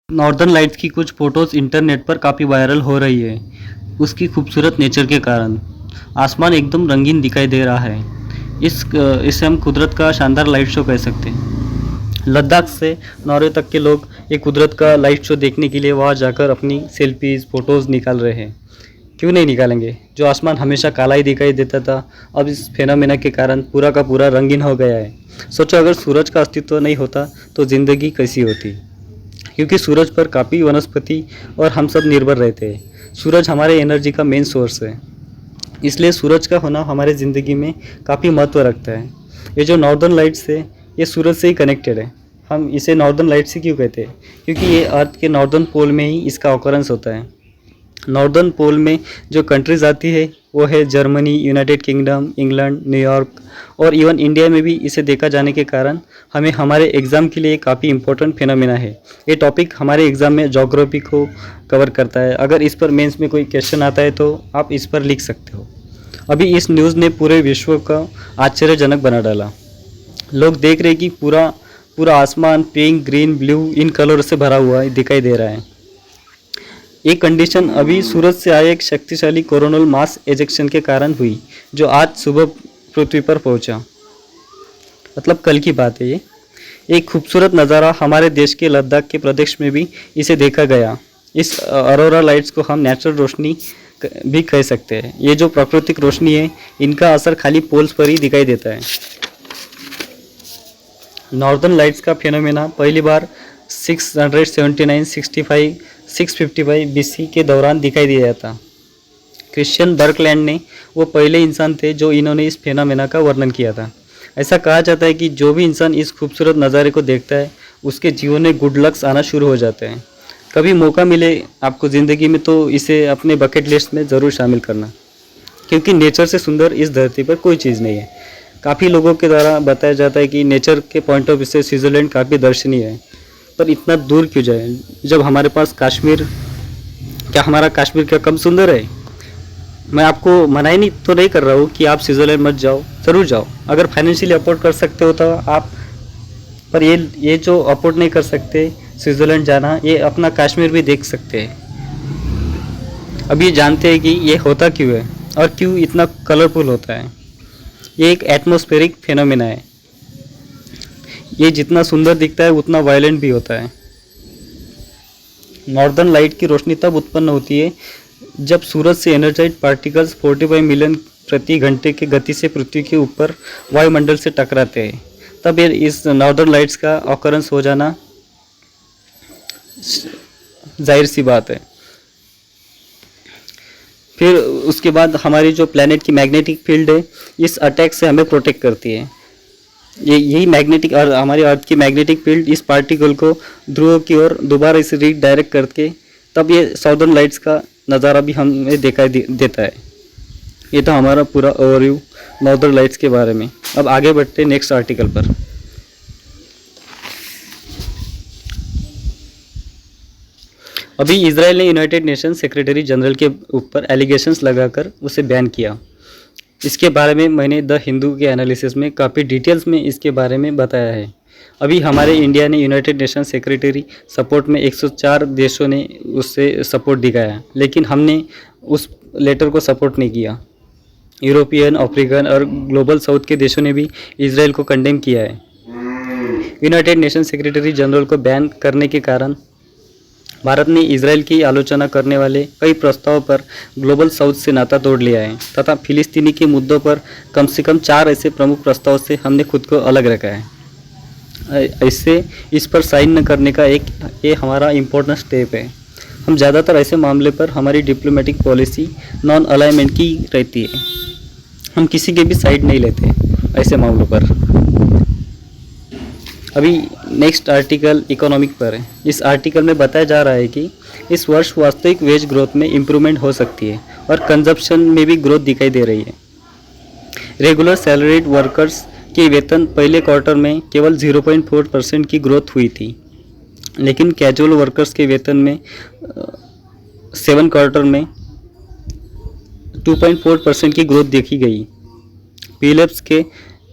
Northern lights की कुछ photos internet पर काफ़ी वायरल हो रही है उसकी खूबसूरत नेचर के कारण। आसमान एकदम रंगीन दिखाई दे रहा है। इसे हम कुदरत का शानदार लाइट शो कह सकते हैं। लद्दाख से नॉर्वे तक के लोग एक कुदरत का लाइट शो देखने के लिए वहाँ जाकर अपनी सेल्फीज़ फ़ोटोज़ निकाल रहे हैं। क्यों नहीं निकालेंगे? जो आसमान हमेशा काला ही दिखाई देता था, अब इस फेनोमेना के कारण पूरा का पूरा रंगीन हो गया है। सोचो, अगर सूरज का अस्तित्व नहीं होता तो ज़िंदगी कैसी होती? क्योंकि सूरज पर काफ़ी वनस्पति और हम सब निर्भर रहते हैं। सूरज हमारे एनर्जी का मेन सोर्स है, इसलिए सूरज का होना हमारे ज़िंदगी में काफ़ी महत्व रखता है। ये जो नॉर्दर्न लाइट्स है, ये सूरज से ही कनेक्टेड है। हम इसे नॉर्दर्न लाइट्स ही क्यों कहते हैं? क्योंकि ये अर्थ के नॉर्दर्न पोल में ही इसका ऑकरेंस होता है। नॉर्दर्न पोल में जो कंट्रीज़ आती है वो है Germany, United kingdom, England, New York और इवन इंडिया में भी इसे देखा जाने के कारण हमें हमारे एग्ज़ाम के लिए काफ़ी इंपॉर्टेंट फिनोमेना है। ये टॉपिक हमारे एग्ज़ाम में ज्योग्राफी को कवर करता है। अगर इस पर मेंस में कोई क्वेश्चन आता है तो आप इस पर लिख सकते हो। अभी इस न्यूज़ ने पूरे विश्व का आश्चर्यजनक बना डाला। लोग देख रहे कि पूरा पूरा आसमान pink, green, blue in colour से भरा हुआ दिखाई दे रहा है। ये कंडीशन अभी सूरज से आए एक शक्तिशाली कोरोनल मास एजेक्शन के कारण हुई, जो आज सुबह पृथ्वी पर पहुंचा। मतलब कल की बात है ये। एक खूबसूरत नज़ारा हमारे देश के लद्दाख के प्रदेश में भी इसे देखा गया। इस अरोरा लाइट्स को हम नेचुरल रोशनी भी कह सकते हैं। ये जो प्राकृतिक रोशनी है, इनका असर खाली पोल्स पर ही दिखाई देता है। नॉर्दर्न लाइट्स का फेनोमेना पहली बार 655 BC के दौरान दिखाई दिया था। क्रिश्चियन बर्कलैंड ने वो पहले इंसान थे जो इन्होंने इस फेनोमेना का वर्णन किया था। ऐसा कहा जाता है कि जो भी इंसान इस खूबसूरत नज़ारे को देखता है, उसके जीवन में गुड लक्स आना शुरू हो जाते हैं। कभी मौका मिले आपको ज़िंदगी में तो इसे अपने बकेट लिस्ट में ज़रूर शामिल करना, क्योंकि नेचर से सुंदर इस धरती पर कोई चीज़ नहीं है। काफ़ी लोगों के द्वारा बताया जाता है कि नेचर के पॉइंट ऑफ व्यू से स्विट्ज़रलैंड काफ़ी दर्शनीय है, पर इतना दूर क्यों जाए जब हमारे पास कश्मीर। क्या हमारा कश्मीर क्या कम सुंदर है? मैं आपको मनाही नहीं तो नहीं कर रहा हूँ कि आप स्विट्ज़रलैंड मत जाओ, ज़रूर जाओ अगर फाइनेंशियली अफोर्ड कर सकते हो तो आप। पर ये जो अफोर्ड नहीं कर सकते स्विट्ज़रलैंड जाना, ये अपना कश्मीर भी देख सकते हैं। अब ये जानते हैं कि ये होता क्यों है और क्यों इतना कलरफुल होता है। ये एक एटमॉस्फेरिक फेनोमेना है। ये जितना सुंदर दिखता है उतना वायलेंट भी होता है। नॉर्दर्न लाइट की रोशनी तब उत्पन्न होती है जब सूरज से एनर्जाइज पार्टिकल्स 45 मिलियन प्रति घंटे की गति से पृथ्वी के ऊपर वायुमंडल से टकराते हैं। तब ये इस नॉर्दर्न लाइट्स का ऑकरेंस हो जाना जाहिर सी बात है। फिर उसके बाद हमारी जो प्लैनेट की मैग्नेटिक फील्ड है, इस अटैक से हमें प्रोटेक्ट करती है। यही मैग्नेटिक और हमारी अर्थ की मैग्नेटिक फील्ड इस पार्टिकल को ध्रुव की ओर दोबारा इसे रीडायरेक्ट करके तब ये साउदर्न लाइट्स का नज़ारा भी हमें दिखाई देता है। ये तो हमारा पूरा ओवरव्यू नॉर्दर्न लाइट्स के बारे में। अब आगे बढ़ते हैं नेक्स्ट आर्टिकल पर। अभी इजराइल ने यूनाइटेड नेशन सेक्रेटरी जनरल के ऊपर एलिगेशंस लगाकर उसे बैन किया। इसके बारे में मैंने द हिंदू के एनालिसिस में काफ़ी डिटेल्स में इसके बारे में बताया है। अभी हमारे इंडिया ने यूनाइटेड नेशन सेक्रेटरी सपोर्ट में 104 देशों ने उससे सपोर्ट दिखाया, लेकिन हमने उस लेटर को सपोर्ट नहीं किया। यूरोपियन, अफ्रीकन और ग्लोबल साउथ के देशों ने भी इजराइल को कंडेम किया है। यूनाइटेड नेशन सेक्रेटरी जनरल को बैन करने के कारण भारत ने इजराइल की आलोचना करने वाले कई प्रस्तावों पर ग्लोबल साउथ से नाता तोड़ लिया है तथा फिलिस्तीनी के मुद्दों पर कम से कम 4 ऐसे प्रमुख प्रस्तावों से हमने खुद को अलग रखा है। इससे इस पर साइन न करने का ये हमारा इम्पोर्टेंट स्टेप है। हम ज़्यादातर ऐसे मामले पर हमारी डिप्लोमेटिक पॉलिसी नॉन अलाइनमेंट की रहती है। हम किसी के भी साइड नहीं लेते ऐसे मामलों पर। अभी नेक्स्ट आर्टिकल इकोनॉमिक पर है। इस आर्टिकल में बताया जा रहा है कि इस वर्ष वास्तविक वेज ग्रोथ में इम्प्रूवमेंट हो सकती है और कंजप्शन में भी ग्रोथ दिखाई दे रही है। रेगुलर सैलरीड वर्कर्स के वेतन पहले क्वार्टर में केवल 0.4% की ग्रोथ हुई थी, लेकिन कैजुअल वर्कर्स के वेतन में 7 क्वार्टर में 2.4% की ग्रोथ देखी गई।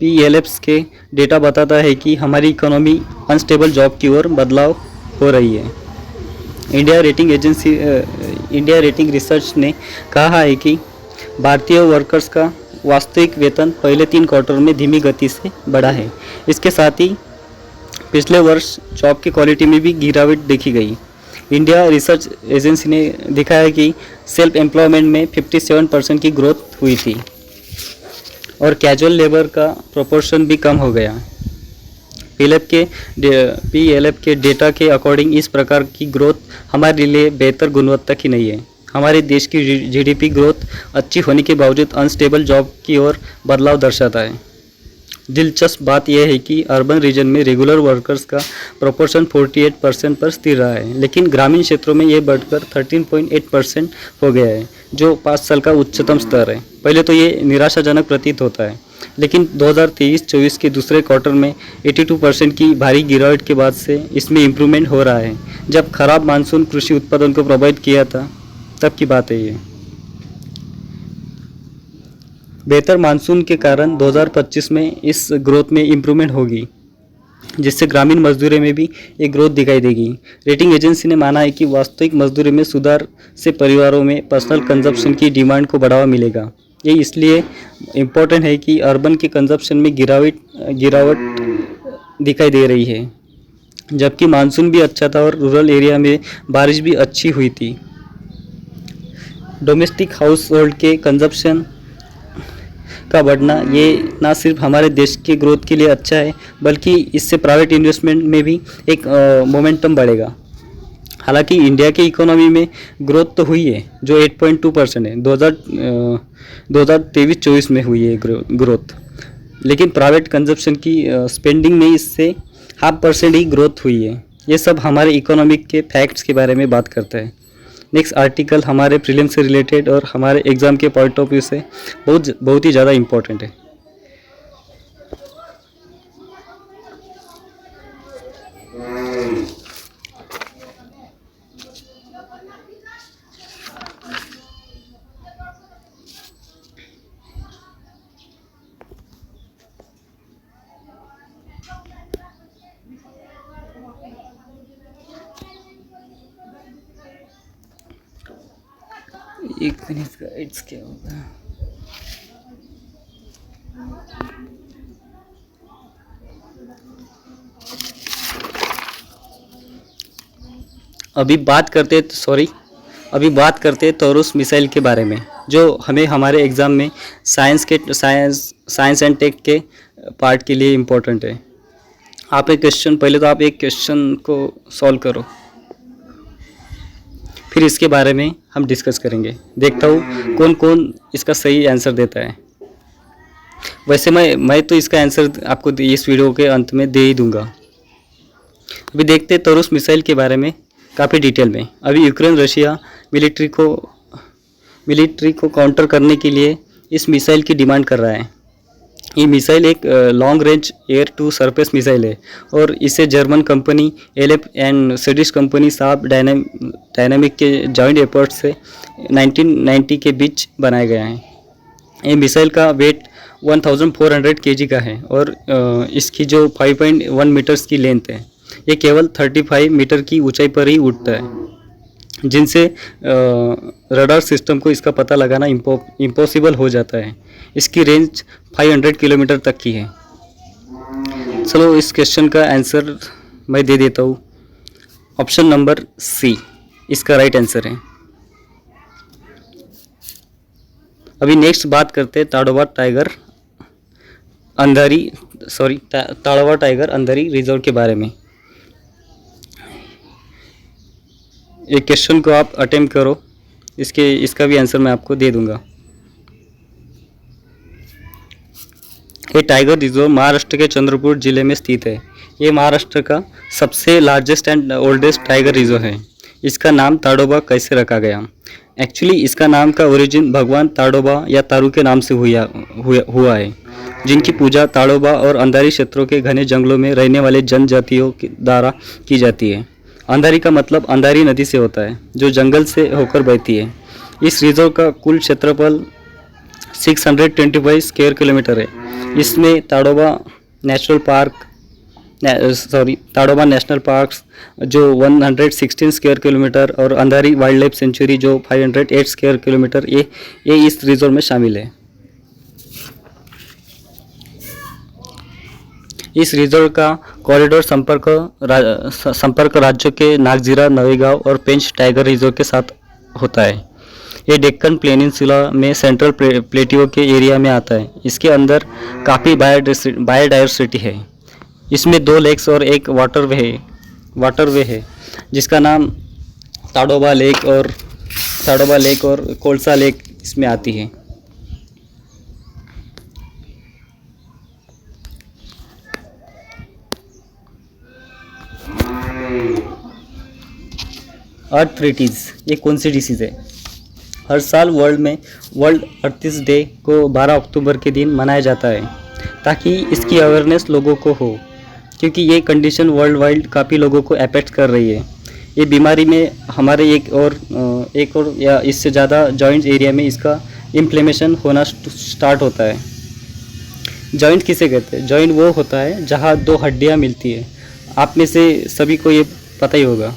पीएलएफ्स के डेटा बताता है कि हमारी इकोनॉमी अनस्टेबल जॉब की ओर बदलाव हो रही है। इंडिया रेटिंग रिसर्च ने कहा है कि भारतीय वर्कर्स का वास्तविक वेतन पहले 3 क्वार्टर में धीमी गति से बढ़ा है। इसके साथ ही पिछले वर्ष जॉब की क्वालिटी में भी गिरावट देखी गई। इंडिया रिसर्च एजेंसी ने दिखाया कि सेल्फ एम्प्लॉयमेंट में 57% की ग्रोथ हुई थी और कैजुअल लेबर का प्रोपोर्शन भी कम हो गया। पीएलएफ के डेटा के अकॉर्डिंग इस प्रकार की ग्रोथ हमारे लिए बेहतर गुणवत्ता की नहीं है। हमारे देश की जीडीपी ग्रोथ अच्छी होने के बावजूद अनस्टेबल जॉब की ओर बदलाव दर्शाता है। दिलचस्प बात यह है कि अर्बन रीजन में रेगुलर वर्कर्स का प्रोपोर्शन 48% पर स्थिर रहा है, लेकिन ग्रामीण क्षेत्रों में यह बढ़कर 13.8% हो गया है, जो 5 साल का उच्चतम स्तर है। पहले तो ये निराशाजनक प्रतीत होता है, लेकिन 2023-24 के दूसरे क्वार्टर में 82% की भारी गिरावट के बाद से इसमें इम्प्रूवमेंट हो रहा है। जब खराब मानसून कृषि उत्पादन को प्रभावित किया था तब की बात है ये। बेहतर मानसून के कारण 2025 में इस ग्रोथ में इम्प्रूवमेंट होगी, जिससे ग्रामीण मजदूरी में भी एक ग्रोथ दिखाई देगी। रेटिंग एजेंसी ने माना है कि वास्तविक मजदूरी में सुधार से परिवारों में पर्सनल कंजप्शन की डिमांड को बढ़ावा मिलेगा। ये इसलिए इम्पोर्टेंट है कि अर्बन के कंजप्शन में गिरावट दिखाई दे रही है, जबकि मानसून भी अच्छा था और रूरल एरिया में बारिश भी अच्छी हुई थी। डोमेस्टिक हाउस होल्ड के कंजप्शन का बढ़ना ये ना सिर्फ हमारे देश के ग्रोथ के लिए अच्छा है, बल्कि इससे प्राइवेट इन्वेस्टमेंट में भी एक मोमेंटम बढ़ेगा। हालांकि इंडिया की इकोनॉमी में ग्रोथ तो हुई है, जो 8.2% है, 2023-24 में हुई है ग्रोथ, लेकिन प्राइवेट कंजप्शन की स्पेंडिंग में इससे 0.5% ही ग्रोथ हुई है। ये सब हमारे इकोनॉमिक के फैक्ट्स के बारे में बात करता है। नेक्स्ट आर्टिकल हमारे प्रीलिम से रिलेटेड और हमारे एग्ज़ाम के पॉइंट ऑफ व्यू से बहुत ही ज़्यादा इम्पोर्टेंट है। एक मिनट का इट्स क्या होगा। अभी बात करते तौरुस मिसाइल के बारे में, जो हमें हमारे एग्ज़ाम में साइंस एंड टेक के पार्ट के लिए इम्पोर्टेंट है। पहले तो आप एक क्वेश्चन को सॉल्व करो, फिर इसके बारे में हम डिस्कस करेंगे। देखता हूँ कौन कौन इसका सही आंसर देता है। वैसे मैं तो इसका आंसर आपको इस वीडियो के अंत में दे ही दूंगा। अभी देखते हैं तौरुस मिसाइल के बारे में काफ़ी डिटेल में। अभी यूक्रेन रशिया मिलिट्री को काउंटर करने के लिए इस मिसाइल की डिमांड कर रहा है। ये मिसाइल एक long range air to surface missile है और इसे जर्मन कंपनी एलेफ and Swedish company Saab Dynamic के जॉइंट एफर्ट से 1990 के बीच बनाया गया है। ये मिसाइल का वेट 1400 kg का है और इसकी जो 5.1 मीटर्स की लेंथ है, ये केवल 35 मीटर की ऊंचाई पर ही उड़ता है, जिनसे रडार सिस्टम को इसका पता लगाना इम्पॉसिबल हो जाता है। इसकी रेंज 500 किलोमीटर तक की है। चलो इस क्वेश्चन का आंसर मैं दे देता हूँ। ऑप्शन नंबर सी इसका राइट आंसर है। अभी नेक्स्ट बात करते हैं ताड़ोबा टाइगर अंधारी रिजर्व के बारे में। ये क्वेश्चन को आप अटेम्प्ट करो, इसका भी आंसर मैं आपको दे दूंगा। ये टाइगर रिजर्व महाराष्ट्र के चंद्रपुर जिले में स्थित है। ये महाराष्ट्र का सबसे largest and oldest tiger reserve है। इसका नाम ताड़ोबा कैसे रखा गया? एक्चुअली इसका नाम का ओरिजिन भगवान ताड़ोबा या तारू के नाम से हुआ है, जिनकी पूजा ताड़ोबा और अंधारी क्षेत्रों के घने जंगलों में रहने वाले जनजातियों द्वारा की जाती है। अंधारी का मतलब अंधारी नदी से होता है, जो जंगल से होकर बहती है। इस रिजर्व का कुल क्षेत्रफल 625 स्क्वायर किलोमीटर है। इसमें Tadoba national park, Tadoba national parks जो 116 स्क्वायर किलोमीटर और अंधारी वाइल्ड लाइफ सेंचुरी जो 508 स्क्वायर किलोमीटर, ये इस रिजॉर्ट में शामिल है। इस रिजॉर्ट का कॉरिडोर संपर्क राज्यों के नागजीरा, नवेगांव और पेंच टाइगर रिजर्व के साथ होता है। ये डेक्कन प्लेनिनसुला में सेंट्रल प्लेटियो के एरिया में आता है। इसके अंदर काफ़ी बायोडाइवर्सिटी है। इसमें 2 लेक्स और एक वाटरवे है जिसका नाम ताडोबा लेक और कोलसा लेक इसमें आती है। आर्थराइटिस ये कौन सी डिसीज़ है? हर साल वर्ल्ड आर्थराइटिस डे को 12 अक्टूबर के दिन मनाया जाता है ताकि इसकी अवेयरनेस लोगों को हो, क्योंकि ये कंडीशन वर्ल्ड वाइड काफ़ी लोगों को अफेक्ट कर रही है। ये बीमारी में हमारे एक और या इससे ज़्यादा जॉइंट एरिया में इसका इन्फ्लेमेशन होना स्टार्ट होता है। जॉइंट किसे कहते हैं? जॉइंट वो होता है जहाँ 2 हड्डियाँ मिलती है। आप में से सभी को ये पता ही होगा।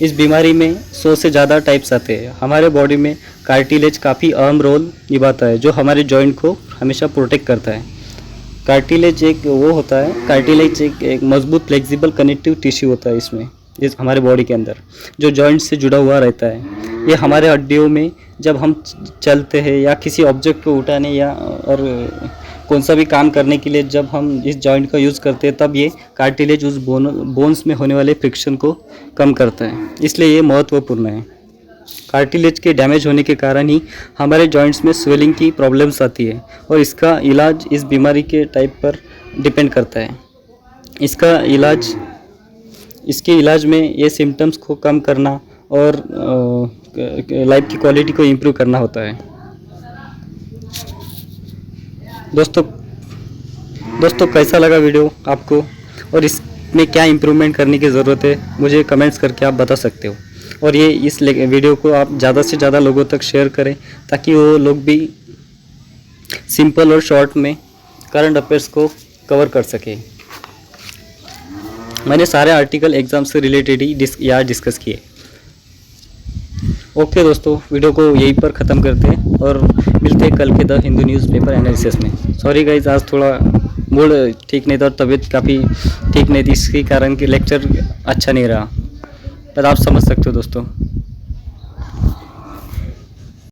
इस बीमारी में 100 से ज़्यादा टाइप्स आते हैं। हमारे बॉडी में कार्टिलेज काफ़ी अहम रोल निभाता है जो हमारे जॉइंट को हमेशा प्रोटेक्ट करता है। कार्टिलेज एक मजबूत फ्लेक्सिबल कनेक्टिव टिश्यू होता है इसमें, इस हमारे बॉडी के अंदर जो जॉइंट से जुड़ा हुआ रहता है। ये हमारे हड्डियों में जब हम चलते हैं या किसी ऑब्जेक्ट को उठाने या और कौन सा भी काम करने के लिए जब हम इस जॉइंट का यूज़ करते हैं, तब ये कार्टिलेज उस बोन्स में होने वाले फ्रिक्शन को कम करता है। इसलिए ये महत्वपूर्ण है। कार्टिलेज के डैमेज होने के कारण ही हमारे जॉइंट्स में स्वेलिंग की प्रॉब्लम्स आती है और इसका इलाज इस बीमारी के टाइप पर डिपेंड करता है। इसके इलाज में ये सिम्टम्स को कम करना और लाइफ की क्वालिटी को इम्प्रूव करना होता है। दोस्तों कैसा लगा वीडियो आपको और इसमें क्या इम्प्रूवमेंट करने की ज़रूरत है, मुझे कमेंट्स करके आप बता सकते हो। और ये इस वीडियो को आप ज़्यादा से ज़्यादा लोगों तक शेयर करें ताकि वो लोग भी सिंपल और शॉर्ट में करंट अफेयर्स को कवर कर सके। मैंने सारे आर्टिकल एग्ज़ाम से रिलेटेड ही डिस्कस किए। ओके दोस्तों, वीडियो को यहीं पर ख़त्म करते हैं और मिलते हैं कल के द हिंदू न्यूज़पेपर एनालिसिस में। सॉरी गाइज, आज थोड़ा मूड ठीक नहीं था और तबीयत काफ़ी ठीक नहीं थी, इसके कारण कि लेक्चर अच्छा नहीं रहा, पर आप समझ सकते हो दोस्तों।